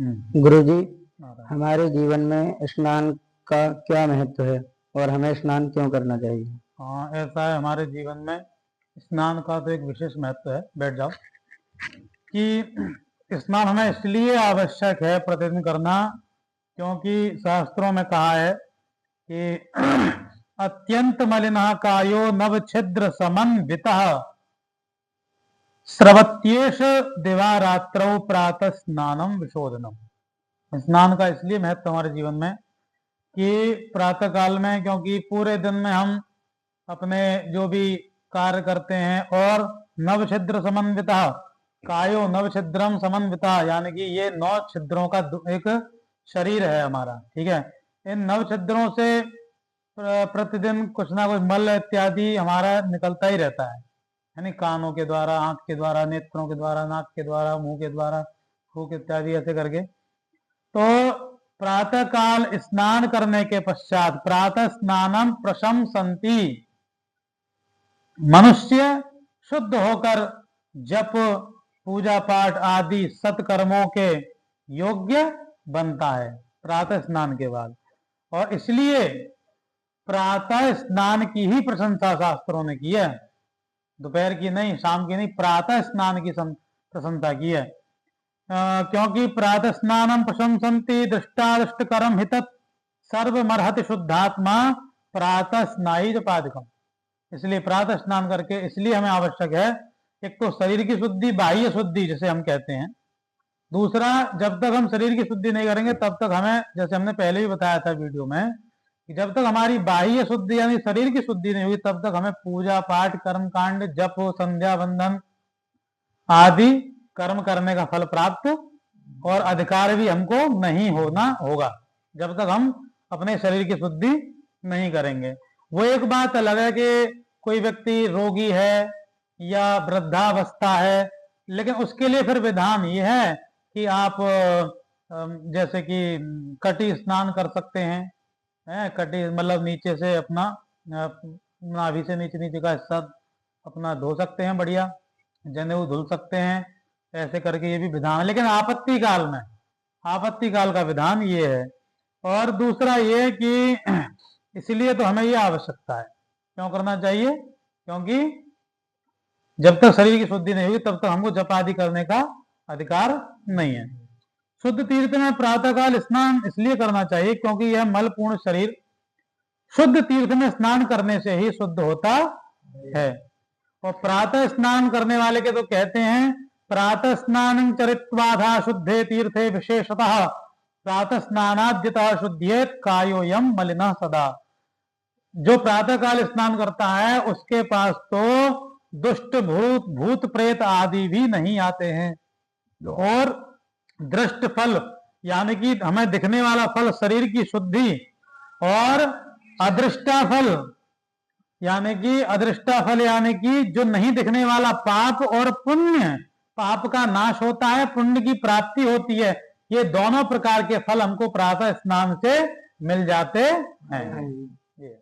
गुरुजी, हमारे जीवन में स्नान का क्या महत्व है और हमें स्नान क्यों करना चाहिए? हाँ, ऐसा है, हमारे जीवन में स्नान का तो एक विशेष महत्व है। बैठ जाओ। कि स्नान हमें इसलिए आवश्यक है प्रतिदिन करना, क्योंकि शास्त्रों में कहा है कि अत्यंत मलिनः कायो नव छिद्र समन्वितः स्रवत्येष दिवारात्रौ प्रातः स्नानम विशोधनम। स्नान का इसलिए महत्व हमारे जीवन में कि प्रातः काल में, क्योंकि पूरे दिन में हम अपने जो भी कार्य करते हैं, और नव छिद्र समन्विता, कायो नव छिद्रम समन्विता, यानी कि ये 9 छिद्रों का एक शरीर है हमारा। ठीक है, इन 9 छिद्रों से प्रतिदिन कुछ ना कुछ मल इत्यादि हमारा निकलता ही रहता है, यानी कानों के द्वारा, आंख के द्वारा, नेत्रों के द्वारा, नाक के द्वारा, मुंह के द्वारा, फूक इत्यादि ऐसे करके। तो प्रातः काल स्नान करने के पश्चात, प्रातः स्नानम प्रशंसन्ति, मनुष्य शुद्ध होकर जप, पूजा पाठ आदि सत्कर्मों के योग्य बनता है प्रातः स्नान के बाद। और इसलिए प्रातः स्नान की ही प्रशंसा शास्त्रों ने की है, दोपहर की नहीं, शाम की नहीं, प्रातः स्नान की प्रशंसा की है। क्योंकि प्रातः स्नानम प्रशंसन्ति दृष्टादृष्टकरम हित सर्वमर्हति शुद्धात्मा प्रातः स्नायी पादकम। इसलिए प्रातः स्नान करके इसलिए हमें आवश्यक है, एक तो शरीर की शुद्धि, बाह्य शुद्धि जिसे हम कहते हैं। दूसरा, जब तक हम शरीर की शुद्धि नहीं करेंगे तब तक हमें, जैसे हमने पहले भी बताया था वीडियो में, कि जब तक हमारी बाह्य शुद्धि यानी शरीर की शुद्धि नहीं होगी तब तक हमें पूजा पाठ, कर्म कांड, जप, संध्या बंधन आदि कर्म करने का फल प्राप्त और अधिकार भी हमको नहीं होना होगा, जब तक हम अपने शरीर की शुद्धि नहीं करेंगे। वो एक बात अलग है कि कोई व्यक्ति रोगी है या वृद्धावस्था है, लेकिन उसके लिए फिर विधान ये है कि आप जैसे कि कटी स्नान कर सकते हैं। कटी मतलब नीचे से अपना नाभि से नीचे नीचे का हिस्सा अपना धो सकते हैं, बढ़िया जनेऊ धुल सकते हैं, ऐसे करके ये भी विधान है। लेकिन आपत्ति काल में, आपत्ति काल का विधान ये है। और दूसरा ये कि इसलिए तो हमें ये आवश्यकता है, क्यों करना चाहिए? क्योंकि जब तक शरीर की शुद्धि नहीं होगी तब तक हमको जप आदि करने का अधिकार नहीं है। शुद्ध तीर्थ में प्रातःकाल स्नान इसलिए करना चाहिए क्योंकि यह मलपूर्ण शरीर शुद्ध तीर्थ में स्नान करने से ही शुद्ध होता है। और प्रातः स्नान करने वाले के तो कहते हैं, प्रातः स्नान चरित्वाधा शुद्धे तीर्थे विशेषतः प्रातः स्नानाद्यतः शुद्ध्येत कायोयम मलिनः सदा। जो प्रातः काल स्नान करता है उसके पास तो दुष्ट भूत, भूत प्रेत आदि भी नहीं आते हैं। और दृष्ट फल यानी कि हमें दिखने वाला फल शरीर की शुद्धि, और अदृष्टा फल यानी कि जो नहीं दिखने वाला पाप और पुण्य, पाप का नाश होता है, पुण्य की प्राप्ति होती है। ये दोनों प्रकार के फल हमको प्रातः स्नान से मिल जाते हैं।